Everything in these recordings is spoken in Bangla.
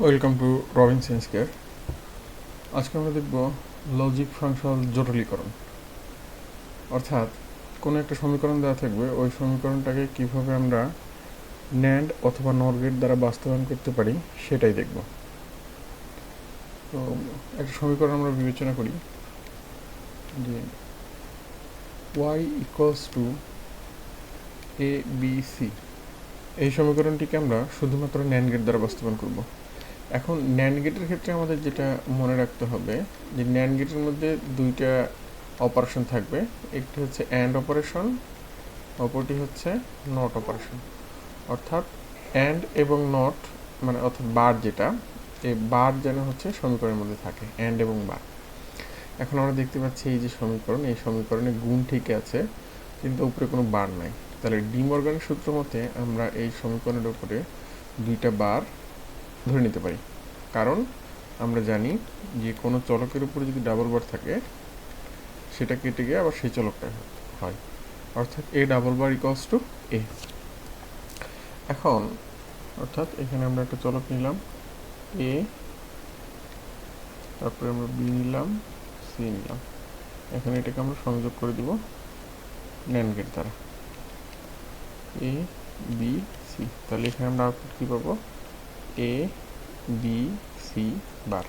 Welcome to Robin science care. আজকে আমরা দেখব লজিক ফাংশনাল জটিলীকরণ। অর্থাৎ কোনো একটা সমীকরণ দেওয়া থাকবে, ওই সমীকরণটাকে কিভাবে আমরা ন্যান্ড অথবা নর গেট দ্বারা বাস্তবায়ন করতে পারি সেটাই দেখব। তো একটা সমীকরণ আমরা বিবেচনা করি যে y equals to A B C. এই সমীকরণটিকে আমরা শুধুমাত্র ন্যান্ড গেট দ্বারা বাস্তবায়ন করব। এখন ন্যান্ড গেটের ক্ষেত্রে আমাদের যেটা মনে রাখতে হবে যে ন্যান্ড গেটের মধ্যে দুইটা অপারেশন থাকবে, একটি হচ্ছে অ্যান্ড অপারেশন, অপরটি হচ্ছে নট অপারেশন। অর্থাৎ অ্যান্ড এবং নট মানে অর্থাৎ বার, যেটা এই বার যেন হচ্ছে সমীকরণের মধ্যে থাকে, অ্যান্ড এবং বার। এখন আমরা দেখতে পাচ্ছি এই যে সমীকরণ, এই সমীকরণে গুণ ঠিক আছে কিন্তু উপরে কোনো বার নাই। তাহলে ডি মর্গানের সূত্র মতে আমরা এই সমীকরণের উপরে দুইটা বার ধরে নিতে পারি, কারণ আমরা জানি যে কোনো চলকের উপরে যদি ডাবল বার থাকে সেটা কেটে গিয়ে আবার সেই চলকটা হয়, অর্থাৎ A double bar equals to A. এখন অর্থাৎ এখানে আমরা একটা চলক নিলাম এ, তারপরে আমরা বি নিলাম, সি নিলাম। এখানে এটাকে আমরা সংযোগ করে দিব ন্যান্ড গেট দ্বারা, এ বি সি। তাহলে এখানে আমরা আউটপুট কী পাবো? এ বি সি বার।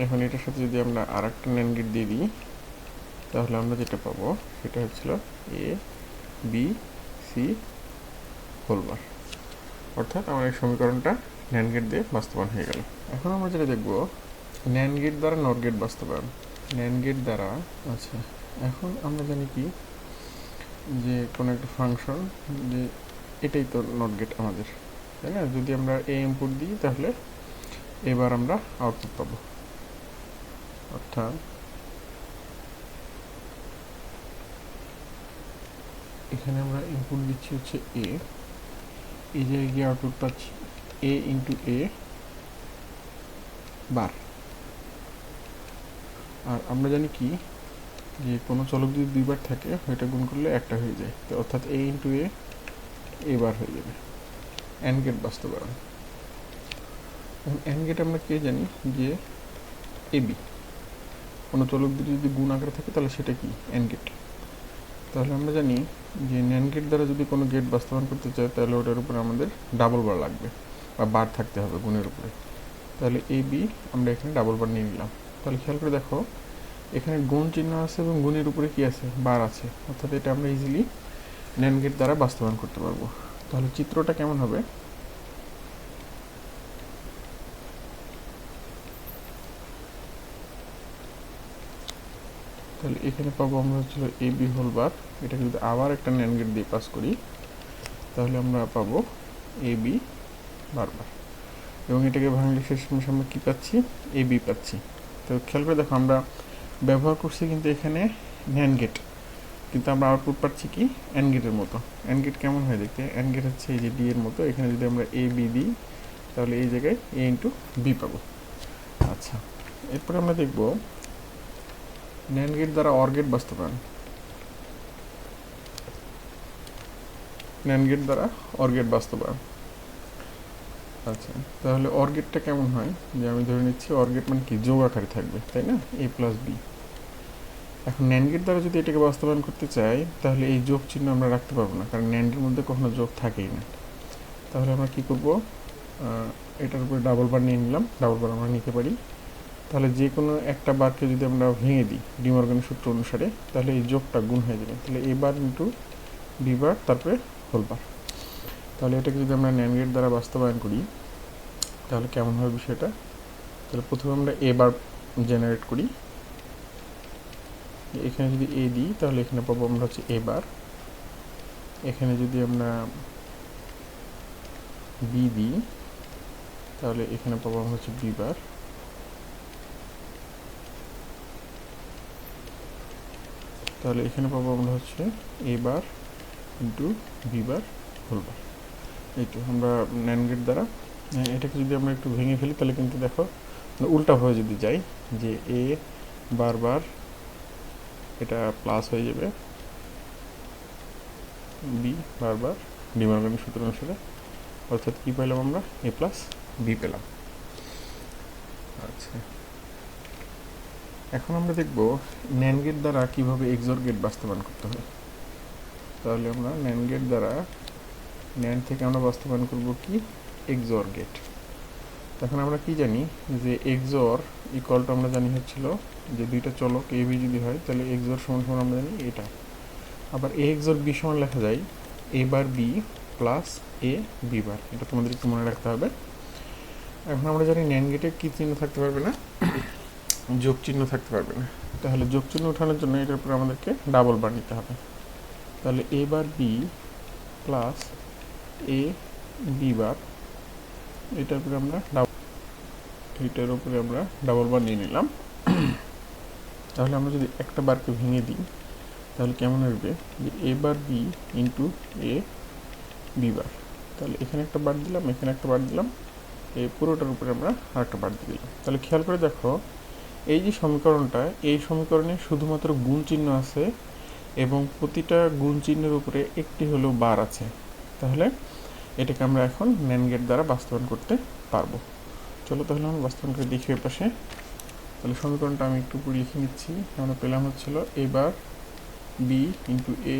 এখন এটার সাথে যদি আমরা আর একটা ন্যান্ড গেট দিয়ে দিই তাহলে আমরা যেটা পাবো সেটা হচ্ছিল এ বি সি হোল বার। অর্থাৎ আমার এই সমীকরণটা ন্যান্ড গেট দিয়ে বাস্তবায়ন হয়ে গেল। এখন আমরা যেটা দেখব ন্যান্ড গেট দ্বারা নট গেট বাস্তবায়ন। ন্যান্ড গেট দ্বারা আচ্ছা, এখন আমরা জানি কি যে কোনো একটা ফাংশন, যে এটাই তো নট গেট আমাদের, তাই না? যদি আমরা এ ইনপুট দিই তাহলে এবার আমরা আউটপুট পাবো। অর্থাৎ এখানে আমরা ইনপুট দিচ্ছি হচ্ছে এ, এই জায়গায় গিয়ে আউটপুট পাচ্ছি এ ইন্টু এ বার। আর আমরা জানি কি যে কোনো চলক যদি দুইবার থাকে এটা গুণ করলে একটা হয়ে যায়, তো অর্থাৎ এ ইন্টু এ বার হয়ে যাবে। অ্যান্ড গেট বাস্তবায়ন। এখন অ্যান্ড গেট আমরা কে জানি যে এ বি। কোনো চলক দুটি যদি গুণ আকারে থাকে তাহলে সেটা কি? And gate. তাহলে আমরা জানি যে ন্যান্ড গেট দ্বারা যদি কোনো গেট বাস্তবায়ন করতে চাই তাহলে ওটার উপরে আমাদের ডাবল বার লাগবে বা বার থাকতে হবে গুণের উপরে। তাহলে এ বি আমরা এখানে ডাবল বার নিয়ে নিলাম। তাহলে খেয়াল করে দেখো এখানে গুণ চিহ্ন আছে এবং গুণের উপরে কি আছে? বার আছে। অর্থাৎ এটা আমরা ইজিলি ন্যান্ড গেট দ্বারা বাস্তবায়ন করতে পারবো। তাহলে চিত্রটা কেমন হবে? তাহলে এখানে পাবো আমরা হচ্ছিল এ বি হোল বার। এটাকে যদি আবার একটা ন্যান্ড গেট দিয়ে পাস করি তাহলে আমরা পাবো এ বি বারবার, এবং এটাকে ভাঙলে শেষ আমরা কী পাচ্ছি? এ বি পাচ্ছি। তো খেয়াল করে দেখো আমরা ব্যবহার করছি কিন্তু এখানে ন্যান্ড গেট, কিন্তু আমরা আউটপুট পাচ্ছি কি? অ্যান্ড গেটের মতো। অ্যান্ড গেট কেমন হয় দেখতে? অ্যান্ড গেট হচ্ছে এই যে ডি এর মতো। এখানে যদি আমরা এ বি দিই তাহলে এই জায়গায় এ ইন্টু বি পাবো। আচ্ছা, এরপরে আমরা দেখব ন্যান্ড গেট দ্বারা অর গেট বাস্তবায়ন। ন্যান্ড গেট দ্বারা অর গেট বাস্তবায়ন। আচ্ছা, তাহলে অর গেটটা কেমন হয়? যে আমি ধরে নিচ্ছি অর গেট মানে কি? যোগ আকারে থাকবে, তাই না? এ প্লাস বি। এখন ন্যান্ড গেট দ্বারা যদি এটাকে বাস্তবায়ন করতে চাই তাহলে এই যোগ চিহ্ন আমরা রাখতে পারবো না, কারণ ন্যান্ডের মধ্যে কখনো যোগ থাকেই না। তাহলে আমরা কি করব? এটার উপরে ডাবল বার নিয়ে নিলাম। ডাবল বার আমরা নিতে পারি। তাহলে যে কোনো একটা বারকে যদি আমরা ভেঙে দিই ডি মর্গানের সূত্র অনুসারে তাহলে এই যোগটা গুণ হয়ে যাবে। তাহলে এ বার ইন্টু বি বার তারপরে হোল বার। তাহলে এটাকে যদি আমরা ন্যান্ড গেট দ্বারা বাস্তবায়ন করি তাহলে কেমন হবে বিষয়টা? তাহলে প্রথমে আমরা এ বার জেনারেট করি। এখানে যদি এ দিই তাহলে এখানে পাবো আমরা হচ্ছে এ বার। এখানে যদি আমরা বি দিই তাহলে এখানে পাবো আমরা হচ্ছে বি বার। তাহলে এখানে পাবো আমরা হচ্ছে A bar into B bar whole bar. এই তো আমরা ন্যান্ড গেট দ্বারা এটাকে যদি আমরা একটু ভেঙে ফেলি তাহলে কিন্তু দেখো উল্টা হয়ে যদি যাই যে এ বারবার এটা প্লাস হয়ে যাবে, বি বারবার ডি মর্গানের সূত্র অনুসারে। অর্থাৎ কী পেলাম আমরা? এ প্লাস বি পেলাম। আচ্ছা, এখন আমরা দেখব ন্যান্ড গেট দ্বারা কিভাবে এক্সঅর গেট বাস্তবায়ন করতে হয়। তাহলে আমরা ন্যান্ড গেট দ্বারা ন্যান্ড থেকে আমরা বাস্তবায়ন করব কি এক্সঅর গেট। এখন আমরা কি জানি যে এক্সঅর ইকুয়াল টু আমরা জানি হচ্ছিল যে দুইটা চলক এ বি যদি হয় তাহলে এক্সঅর সমান সমান আমরা জানি এটা। আবার এ এক্সঅর বি সমান লেখা যায় এ bar B plus A B বার, এটা তোমাদের একটু মনে রাখতে হবে। এখন আমরা জানি ন্যান্ড গেটে কী চিহ্ন থাকতে পারবে না, যোগ চিহ্ন থাকতে পারবে না। তাহলে যোগ চিহ্ন ওঠানোর জন্য এটার উপরে আমাদেরকে ডাবল বার নিতে হবে। তাহলে A bar B plus A B বার, এটার উপরে আমরা ডাবল বার নিয়ে নিলাম। তাহলে আমরা যদি একটা বারকে ভেঙে দিই তাহলে কেমন আসবে যে A bar B into A B বার। তাহলে এখানে একটা বার দিলাম, এখানে একটা বার দিলাম, এই পুরোটার উপরে আমরা আরেকটা বার দিয়ে দিলাম। তাহলে খেয়াল করে দেখো এই যে সমীকরণটা, এই সমীকরণে শুধুমাত্র গুণ চিহ্ন আছে এবং প্রতিটা গুণ চিহ্নের উপরে একটি হলেও বার আছে। তাহলে এটাকে আমরা এখন ন্যান্ড গেট দ্বারা বাস্তবায়ন করতে পারবো। চলো তাহলে আমরা বাস্তবায়ন করে দেখি এর পাশে। তাহলে সমীকরণটা আমি একটু পুরো লিখে নিচ্ছি। আমরা পেলাম হচ্ছিল এ bar B into A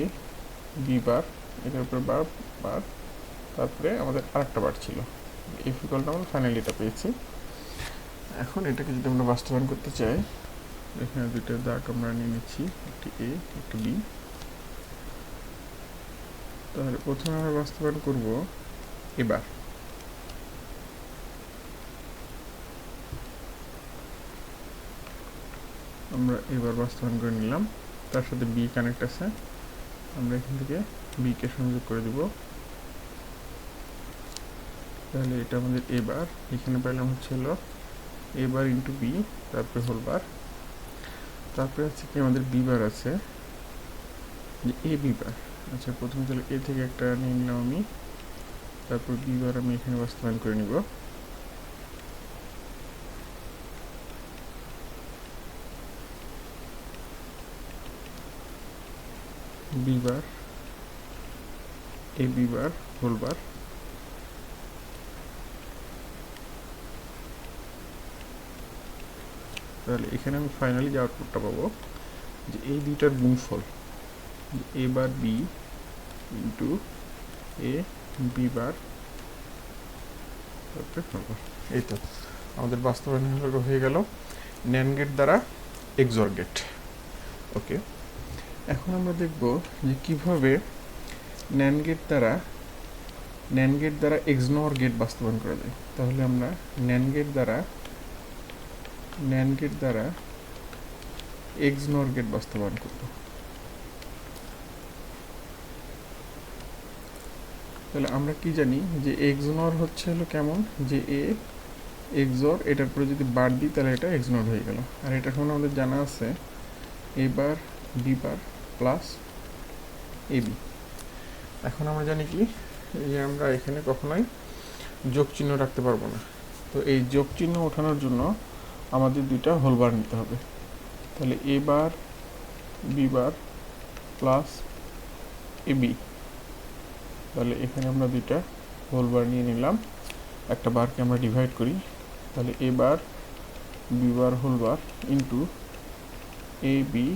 B বার, এটার উপরে বার বার, তারপরে আমাদের আরেকটা বার ছিল এই ইকুয়ালটা আমরা ফাইনালি এটা পেয়েছি। এখন এটাকে যদি আমরা বাস্তবায়ন করতে চাই, এখানে দুইটা দাগ আমরা নিয়ে নিচ্ছি, একটি এ একটি বি। তাহলে প্রথমে আমরা বাস্তবায়ন করব এবার, আমরা এবার বাস্তবায়ন করে নিলাম। তার সাথে বি কানেক্ট আছে, আমরা এখান থেকে বিকে সংযোগ করে দিব। তাহলে এটা আমাদের এবার, এখানে পেলাম হচ্ছে হলো এবার ইন্টু বি, তারপরে হোল বার, তারপরে আছে কি আমাদের বি বার আছে যে এ বি বার। আচ্ছা, প্রথমে তাহলে এ থেকে একটা নিয়ে নিলাম আমি, তারপর বি বার আমি এখানে বাস্তবায়ন করে নিব। বি বার এ বি বার হোল বার, তাহলে এখানে আমি ফাইনালি যে আউটপুটটা পাবো যে এই দুইটার গুণফল এ bar B into A B বার, তারপরে হোল বার। এই তো আমাদের বাস্তবায়ন হয়ে গেল ন্যান্ড গেট দ্বারা এক্সঅর গেট। ওকে, এখন আমরা দেখব যে কিভাবে ন্যান্ড গেট দ্বারা এক্সনর গেট বাস্তবায়ন করা যায়। তাহলে আমরা ন্যান্ড গেট দ্বারা এক্সনর গেট বাস্তবায়ন করব। তাহলে আমরা কি জানি যে এক্সনর হচ্ছে হলো কেমন, যে এ এক্সঅর এটার পরে যদি বার দিই তাহলে এটা এক্সনর হয়ে গেল। আর এটা এখন আমাদের জানা আছে এ bar B bar plus A B. এখন আমরা জানি কি যে আমরা এখানে কখনোই যোগ চিহ্ন রাখতে পারবো না। তো এই যোগ চিহ্ন ওঠানোর জন্য আমাদের দুইটা হোল বার নিতে হবে। তাহলে A bar B bar plus A B, তাহলে এখানে আমরা দুইটা হোল বার নিয়ে নিলাম। একটা বারকে আমরা ডিভাইড করি, তাহলে A bar B bar whole bar into A B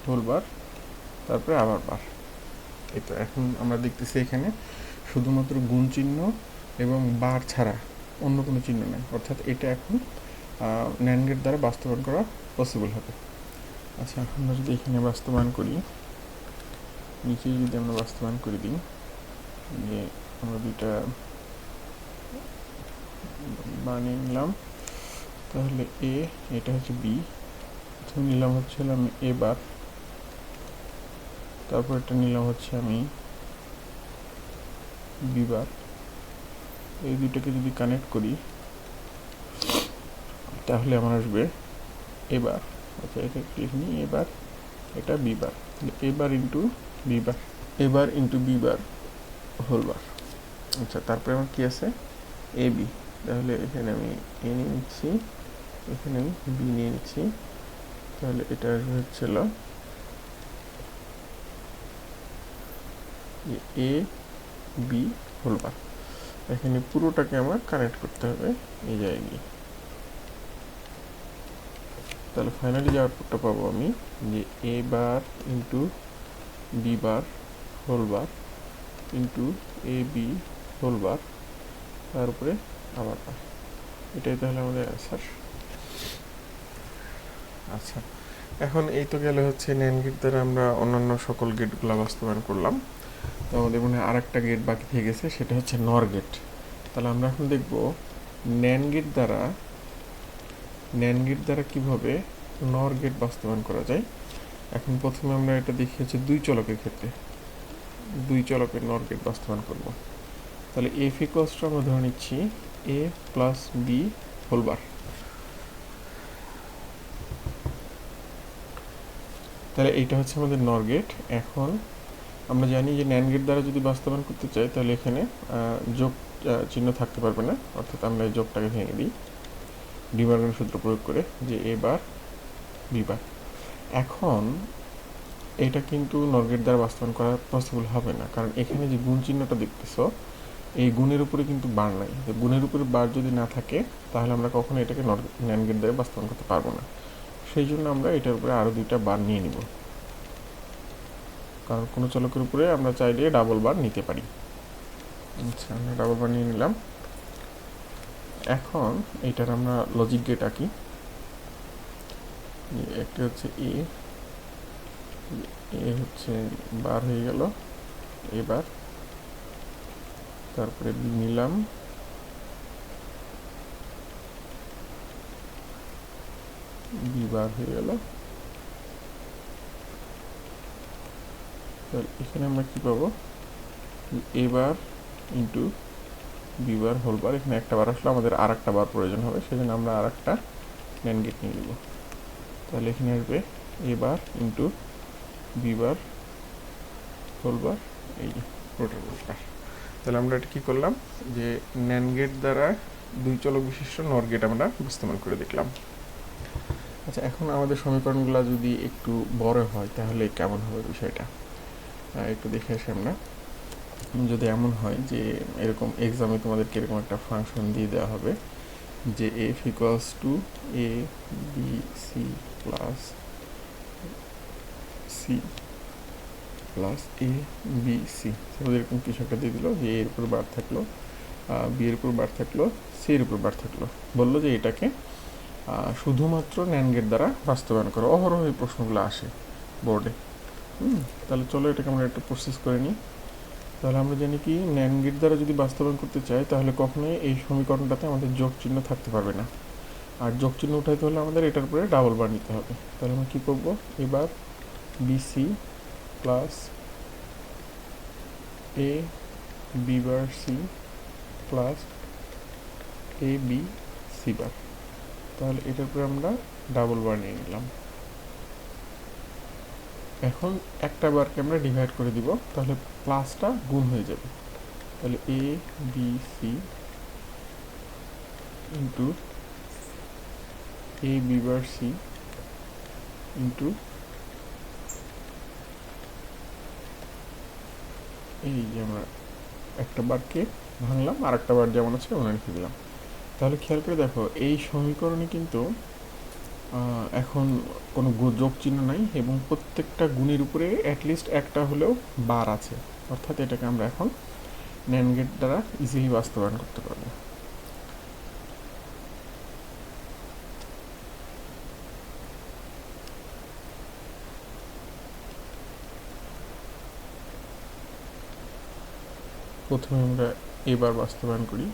whole bar, তারপরে আবার বার। এই তো এখন আমরা দেখতেছি এখানে শুধুমাত্র গুণ চিহ্ন এবং বার ছাড়া অন্য কোনো চিহ্ন নেই, অর্থাৎ এটা এখন ন্যান্ড গেট দ্বারা বাস্তবায়ন করা পসিবল হবে। আচ্ছা, আমরা যদি এখানে বাস্তবায়ন করি, নিচে যদি আমরা বাস্তবায়ন করে দিই যে আমরা দুইটা বানিয়ে নিলাম, তাহলে এ এটা হচ্ছে বি, প্রথমে নিলাম হচ্ছে আমি এ বার, তারপর এটা নিলাম হচ্ছে আমি বি বার। এই দুইটাকে যদি কানেক্ট করি তাহলে আমার আসবে এবার। আচ্ছা, এটা লিখে নিই এবার, এটা বি বার, এবার ইন্টু বি বার, এবার into B bar whole bar. আচ্ছা, তারপরে আমার কি আছে এ বি, তাহলে এখানে আমি এ নিয়ে নিচ্ছি, এখানে আমি বি নিয়ে নিচ্ছি, তাহলে এটা হচ্ছিল এ বি হোল বার। এখানে পুরোটাকে আমার কানেক্ট করতে হবে এই জায়গায়। তাহলে ফাইনালি যে আউটপুটটা পাবো আমি যে A bar into B bar whole bar into A B whole bar, তার উপরে আবার বার। এটাই তাহলে আমাদের অ্যান্সার। আচ্ছা, এখন এই তো গেলে হচ্ছে ন্যান্ড গেট দ্বারা আমরা অন্যান্য সকল গেটগুলো বাস্তবায়ন করলাম। তো আমাদের মনে হয় আরেকটা গেট বাকি থেকে গেছে, সেটা হচ্ছে নর গেট। তাহলে আমরা এখন দেখব ন্যান্ড গেট দ্বারা কিভাবে নর গেট বাস্তবায়ন করা যায়। এখন প্রথমে আমরা এটা দেখি হচ্ছে দুই চলকের ক্ষেত্রে দুই চলকের নর গেট বাস্তবায়ন করব। তাহলে এফ ইকুয়ালস টু আমরা ধরে নিচ্ছি এ প্লাস বি হোল বার। তাহলে এইটা হচ্ছে আমাদের নর গেট। এখন আমরা জানি যে ন্যান্ড গেট দ্বারা যদি বাস্তবায়ন করতে চাই তাহলে এখানে যোগ চিহ্ন থাকতে পারবে না, অর্থাৎ আমরা এই যোগটাকে ভেঙে দিই ডিমার্গের সূত্র প্রয়োগ করে, যে এ বার বি বার। এখন এটা কিন্তু নর গেট দ্বারা বাস্তবায়ন করা পসিবল হবে না, কারণ এখানে যে গুণ চিহ্নটা দেখতেছো এই গুণের উপরে কিন্তু বার নাই। গুণের উপরে বার যদি না থাকে তাহলে আমরা কখনো এটাকে ন্যান্ড গেট দ্বারা বাস্তবায়ন করতে পারবো না। সেই জন্য আমরা এটার উপরে আরও দুইটা বার নিয়ে নিব, কারণ কোনো চলকের উপরে আমরা চাইলে ডাবল বার নিতে পারি। আচ্ছা, আমরা ডাবল বার নিয়ে নিলাম। এখন এইটার আমরা লজিক গেট আঁকি। একটি হচ্ছে এ হচ্ছে বার হয়ে গেল এবার, তারপরে বি নিলাম, বি বার হয়ে গেল। তাহলে এখানে আমরা কি পাবো, A bar into B bar whole bar. এখানে একটা বার আসলে আমাদের আর একটা বার প্রয়োজন হবে, সেজন্য আমরা আর একটা ন্যান্ড গেট নিয়ে নিব। তাহলে এখানে আসবে A bar into B bar whole bar, এই টোটাল বার। তাহলে আমরা এটা কী করলাম, যে ন্যান্ড গেট দ্বারা দুই চলক বিশিষ্ট নর গেট আমরা বাস্তবায়ন করে দেখলাম। আচ্ছা, এখন আমাদের সমীকরণগুলো যদি একটু বড় হয় তাহলে কেমন হবে বিষয়টা একটু দেখে আসি আমরা। যদি এমন হয় যে এরকম এক্সামে তোমাদেরকে এরকম একটা ফাংশন দিয়ে দেওয়া হবে যে F equals to A B C plus C plus A B C, এরকম কিছু একটা দিয়ে দিল যে এর উপর বার থাকলো, বি এর উপর বার থাকলো, সি এর উপর বার থাকলো, বললো যে এটাকে শুধুমাত্র ন্যান্ড গেট দ্বারা বাস্তবায়ন করো। অহরহ এই প্রশ্নগুলো আসে বোর্ডে। তাহলে চলো এটাকে আমরা একটা প্রসেস করে নিই। তাহলে আমরা জানি কি, ন্যান্ড গেট দ্বারা যদি বাস্তবায়ন করতে চাই তাহলে কখনোই এই সমীকরণটাতে আমাদের যোগ চিহ্ন থাকতে পারবে না, আর যোগ চিহ্ন উঠাইতে হলে আমাদের এটার উপরে ডাবল বার নিতে হবে। তাহলে আমরা কী করবো, এবার BC plus A B bar C plus A B C বার। তাহলে এটার উপরে আমরা ডাবল বার নিয়ে নিলাম। এখন একটা বারকে আমরা ডিভাইড করে দিব, তাহলে প্লাসটা গুণ হয়ে যাবে। তাহলে এ B C into A B bar C into এই যে আমরা একটা বারকে ভাঙলাম, আর একটা বার যেমন আছে ওখানে রেখে দিলাম। তাহলে খেয়াল করে দেখো এই সমীকরণে কিন্তু এখন কোনো যোগ চিহ্ন নাই এবং প্রত্যেকটা গুণের উপরে অ্যাটলিস্ট একটা হলেও বার আছে, অর্থাৎ এটাকে আমরা এখন ন্যান্ড গেট দ্বারা ইজিলি বাস্তবায়ন করতে পারবো। প্রথমে আমরা এবার বাস্তবায়ন করি,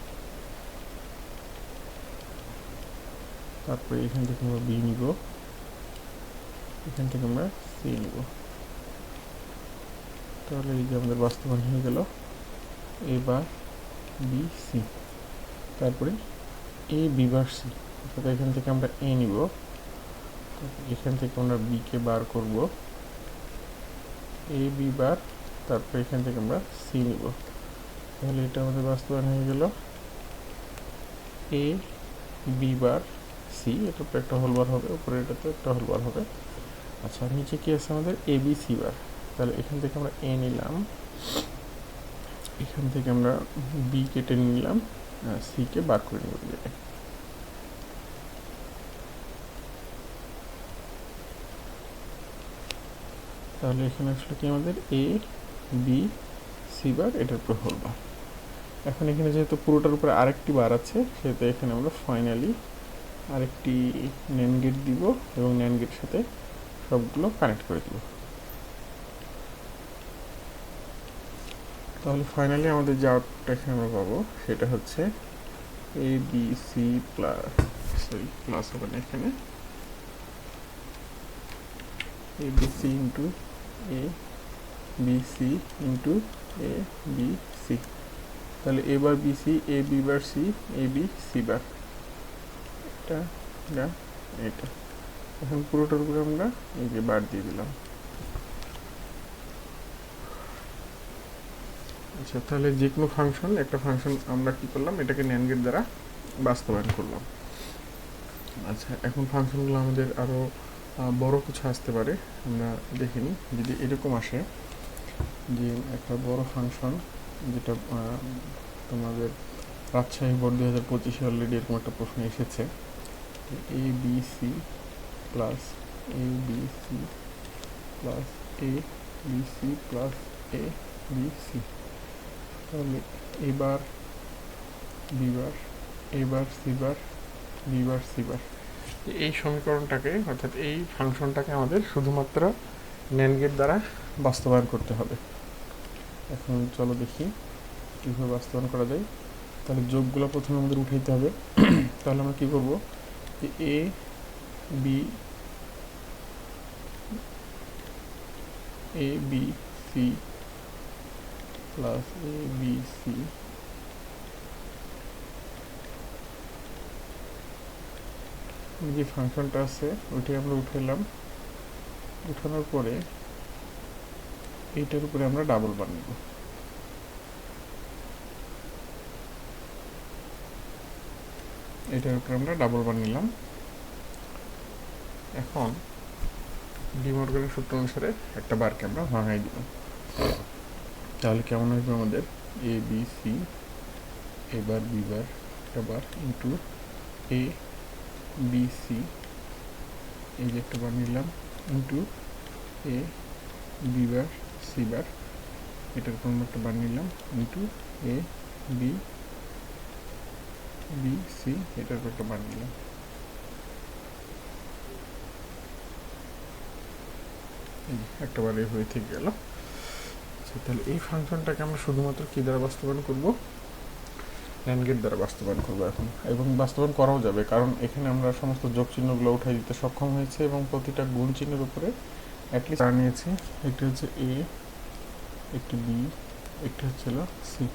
তারপরে এখান থেকে আমরা বি নিব, এখান থেকে আমরা সি নিব। তাহলে এই যে আমাদের বাস্তবায়ন হয়ে গেল এবার বি সি, তারপরে এ বি বার সি, অর্থাৎ এখান থেকে আমরা এ নিব, এখান থেকে আমরা বিকে বার করব, এ বি বার, তারপরে এখান থেকে আমরা সি নিব। তাহলে এটা আমাদের বাস্তবায়ন হয়ে গেল এ বি বার সি, এটা উপরে একটা হোল বার হবে, উপরে এটাতে একটা হোল বার হবে। আচ্ছা, নিচে কি আছে আমাদের এ বি সি বার। তাহলে এখান থেকে আমরা এ নিলাম, এখান থেকে আমরা বি কেটে নিলাম, সিকে বার করে নেব। তাহলে এখানে আসলে কি আমাদের এ বি সি বার, এটার উপরে হোল বার। এখন এখানে যেহেতু পুরোটার উপরে আরেকটি বার আছে, সেহেতু এখানে আমরা ফাইনালি আরেকটি ন্যান্ড গেট দিব এবং ন্যান্ড গেটের সাথে সবগুলো কানেক্ট করে দিব। তাহলে ফাইনালি আমাদের যে আউটপুটটা এখানে আমরা পাবো সেটা হচ্ছে এ বি সি প্লাস হবে না এখানে, এ B C into A B C into A B C. তাহলে A bar B C, A B bar C, A B C বার, এটা এটা। এখন পুরোটার উপরে আমরা এই যে বার দিয়ে দিলাম। আচ্ছা, তাহলে যে কোনো ফাংশন, একটা ফাংশন আমরা কি করলাম, এটাকে ন্যান্ড গেট দ্বারা বাস্তবায়ন করলাম। আচ্ছা, এখন ফাংশনগুলো আমাদের আরও বড় কিছু আসতে পারে, আমরা দেখে নিই। যদি এরকম আসে যে একটা বড় ফাংশন, যেটা তোমাদের রাজশাহী বোর্ড 2025-এ অলরেডি এরকম একটা প্রশ্ন এসেছে, এ B C plus A B C plus A B C plus A B C. তাহলে এবার বিবার, এবার সিবার, বিবার সিবার, এই সমীকরণটাকে অর্থাৎ এই ফাংশনটাকে আমাদের শুধুমাত্র ন্যান্ড গেট দ্বারা বাস্তবায়ন করতে হবে। এখন চলো দেখি কীভাবে বাস্তবায়ন করা যায়। তাহলে যোগগুলো প্রথমে আমাদের উঠাইতে হবে। তাহলে আমরা কী করবো, যে এ B C plus A B C যে ফাংশনটা আছে ওইটাই আমরা উঠাইলাম। উঠানোর পরে এইটার উপরে আমরা ডাবল বার নেব। এটার উপরে আমরা ডাবল বার নিলাম। এখন ডি মর্গানের সূত্র অনুসারে একটা বারকে আমরা ভাঙাই দিলাম। তাহলে কেমন আসবে আমাদের, এ বি সি এবার বি বার একটা বার ইন্টু এ বি সি, এই যে একটা বার নিলাম, into A B bar C বার, এটার উপর আমরা একটা বার নিলাম, into A B B C, এটার উপর একটা বার নিলাম। একটা বার হয়ে থেকে গেল। আচ্ছা, তাহলে এই ফাংশনটাকে আমরা শুধুমাত্র কী দ্বারা বাস্তবায়ন করব, ন্যান্ড গেট দ্বারা বাস্তবায়ন করবো এখন, এবং বাস্তবায়ন করাও যাবে, কারণ এখানে আমরা সমস্ত যোগ চিহ্নগুলো উঠাই দিতে সক্ষম হয়েছে এবং প্রতিটা গুণ চিহ্নের উপরে অ্যাটলিস্ট নিয়েছি। একটি হচ্ছে এ, একটি বি, একটি হচ্ছিল সি।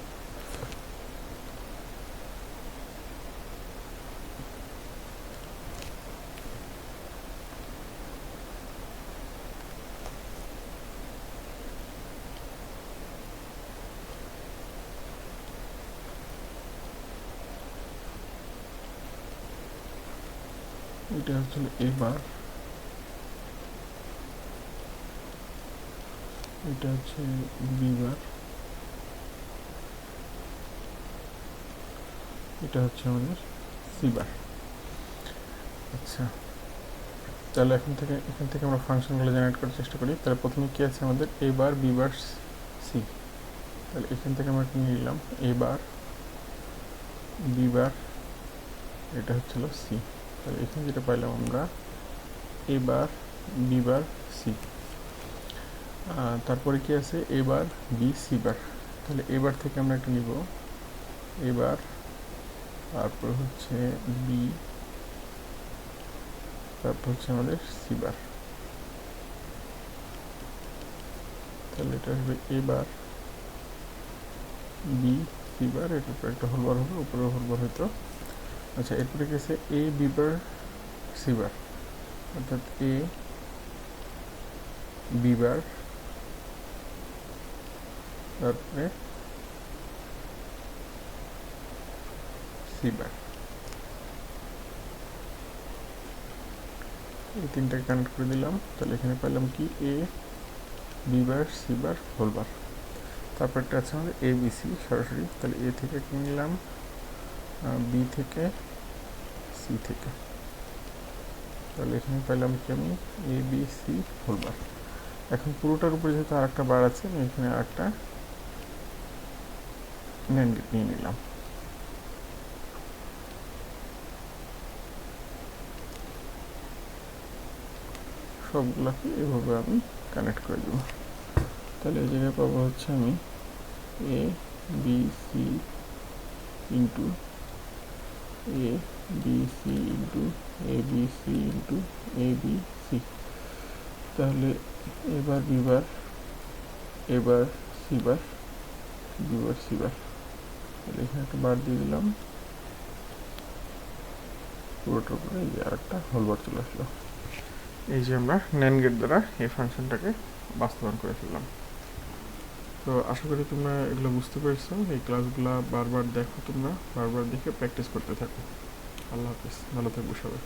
এটা হচ্ছিল এ বার, এটা হচ্ছে বি বার, এটা হচ্ছে আমাদের সি বার। আচ্ছা, তাহলে এখান থেকে আমরা ফাংশনগুলো জেনারেট করার চেষ্টা করি। তাহলে প্রথমে কী আছে আমাদের, এ বার বি বার সি। তাহলে এখান থেকে আমরা নিয়ে নিলাম এ বার বি বার, এটা হচ্ছিল সি। তাহলে এখানে যেটা পাইলাম আমরা, এ বার বি বার সি। তারপরে কি আছে, এ বার বি সি বার। তাহলে এবার থেকে আমরা একটা নিব এবার, তারপর হচ্ছে বি, তারপর হচ্ছে আমাদের সি বার। তাহলে এটা হবে এ বার বি সি বার, এটার উপরে একটা হোল বার হবে, উপরে হোল বার হইতো। আচ্ছা, এরপরে গেছে এ বি বার সি বার, অর্থাৎ এ বি বার, তারপরে সি বার। এই তিনটাকে কানেক্ট করে দিলাম। তাহলে এখানে পেলাম কি, A B bar C bar whole bar. তারপর একটা আছে আমাদের এ বি সি সরাসরি। তাহলে এ থেকে কি নিলাম, বি থেকে সি থেকে। তাহলে এখানে পেলাম কি আমি, এ বি সি হোল বার। এখন পুরোটার উপরে যেহেতু আর একটা বার আছে, আমি এখানে আর একটা ন্যান্ড গেট নিয়ে নিলাম। সবগুলোকে এভাবে আমি কানেক্ট করে দেবো। তাহলে এই জায়গায় পাবো হচ্ছে আমি এ B C into A B C into A B C into A B C. তাহলে এবার বিবার, এবার সিবার, বিবার সিবার। তাহলে এখানে একটা বার দিয়ে দিলাম, পুরোটার উপরে এই যে আর একটা হোল বার চলে আসলো। এই যে আমরা ন্যান্ড গেট দ্বারা এই ফাংশনটাকে বাস্তবায়ন করে ফেললাম। তো আশা করি তোমরা এগুলো বুঝতে পেরেছো। এই ক্লাসগুলো বারবার দেখো, তোমরা বারবার দেখে প্র্যাকটিস করতে থাকো। আল্লাহ হাফিজ, ভালো থাকবো সবাই।